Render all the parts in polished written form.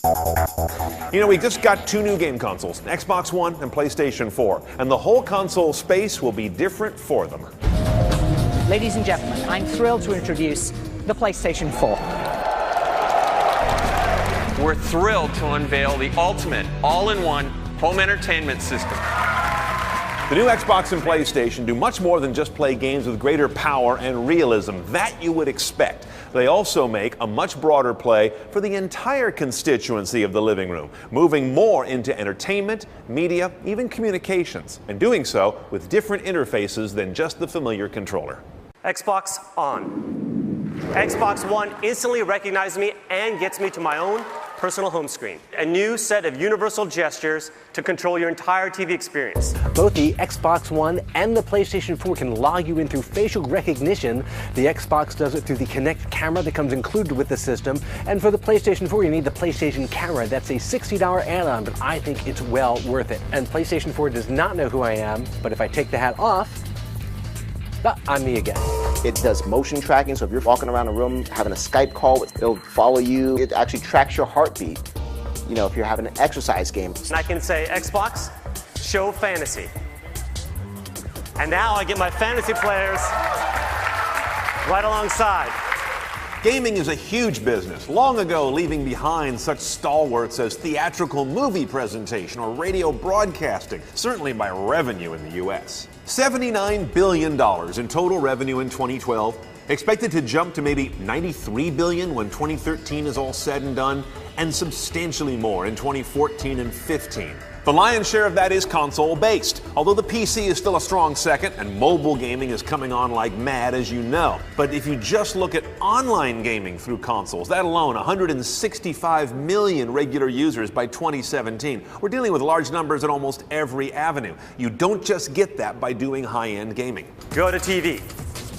You know, we just got two new game consoles, Xbox One and PlayStation 4, and the whole console space will be different for them. Ladies and gentlemen, I'm thrilled to introduce the PlayStation 4. We're thrilled to unveil the ultimate all-in-one home entertainment system. The new Xbox and PlayStation do much more than just play games with greater power and realism. That you would expect. They also make a much broader play for the entire constituency of the living room, moving more into entertainment, media, even communications, and doing so with different interfaces than just the familiar controller. Xbox on. Xbox One instantly recognizes me and gets me to my own personal home screen. A new set of universal gestures to control your entire TV experience. Both the Xbox One and the PlayStation 4 can log you in through facial recognition. The Xbox does it through the Kinect camera that comes included with the system. And for the PlayStation 4, you need the PlayStation camera. That's a $60 add-on, but I think it's well worth it. And PlayStation 4 does not know who I am, but if I take the hat off, I'm me again. It does motion tracking, so if you're walking around a room having a Skype call, it'll follow you. It actually tracks your heartbeat, you know, if you're having an exercise game. And I can say, Xbox, show fantasy. And now I get my fantasy players right alongside. Gaming is a huge business, long ago leaving behind such stalwarts as theatrical movie presentation or radio broadcasting, certainly by revenue in the U.S. $79 billion in total revenue in 2012, expected to jump to maybe $93 billion when 2013 is all said and done, and substantially more in 2014 and 15. The lion's share of that is console-based, although the PC is still a strong second and mobile gaming is coming on like mad, as you know. But if you just look at online gaming through consoles, that alone, 165 million regular users by 2017. We're dealing with large numbers at almost every avenue. You don't just get that by doing high-end gaming. Go to TV.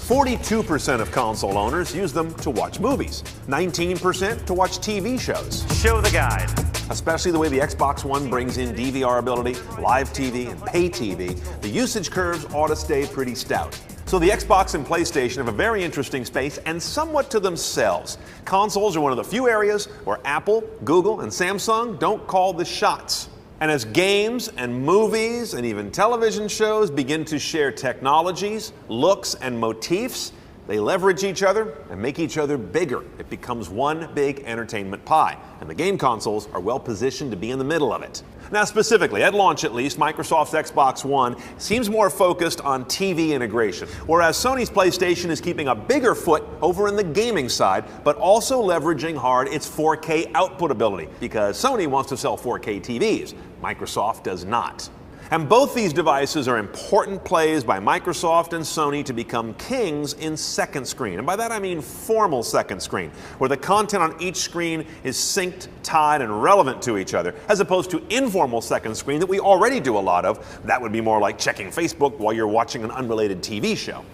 42% of console owners use them to watch movies, 19% to watch TV shows. Show the guide. Especially the way the Xbox One brings in DVR ability, live TV, and pay TV, the usage curves ought to stay pretty stout. So the Xbox and PlayStation have a very interesting space and somewhat to themselves. Consoles are one of the few areas where Apple, Google, and Samsung don't call the shots. And as games and movies and even television shows begin to share technologies, looks, and motifs, they leverage each other and make each other bigger. It becomes one big entertainment pie, and the game consoles are well positioned to be in the middle of it. Now specifically, at launch at least, Microsoft's Xbox One seems more focused on TV integration, whereas Sony's PlayStation is keeping a bigger foot over in the gaming side, but also leveraging hard its 4K output ability, because Sony wants to sell 4K TVs. Microsoft does not. And both these devices are important plays by Microsoft and Sony to become kings in second screen. And by that I mean formal second screen, where the content on each screen is synced, tied, and relevant to each other, as opposed to informal second screen that we already do a lot of. That would be more like checking Facebook while you're watching an unrelated TV show.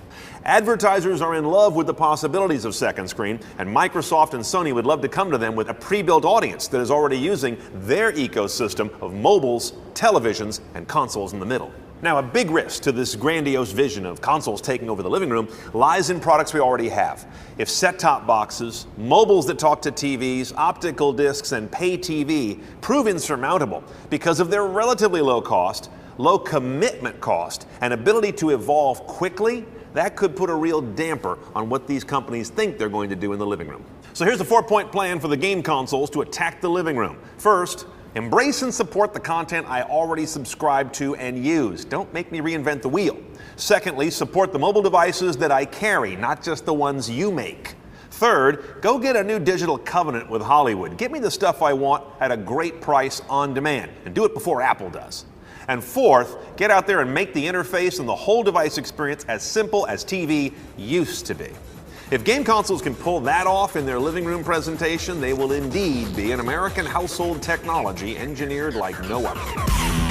Advertisers are in love with the possibilities of second screen, and Microsoft and Sony would love to come to them with a pre-built audience that is already using their ecosystem of mobiles, televisions, and consoles in the middle. Now, a big risk to this grandiose vision of consoles taking over the living room lies in products we already have. If set-top boxes, mobiles that talk to TVs, optical discs, and pay TV prove insurmountable because of their relatively low cost, low commitment cost, and ability to evolve quickly, that could put a real damper on what these companies think they're going to do in the living room. So here's a 4-point plan for the game consoles to attack the living room. First, embrace and support the content I already subscribe to and use. Don't make me reinvent the wheel. Secondly, support the mobile devices that I carry, not just the ones you make. Third, go get a new digital covenant with Hollywood. Get me the stuff I want at a great price on demand, and do it before Apple does. And fourth, get out there and make the interface and the whole device experience as simple as TV used to be. If game consoles can pull that off in their living room presentation, they will indeed be an American household technology engineered like no other.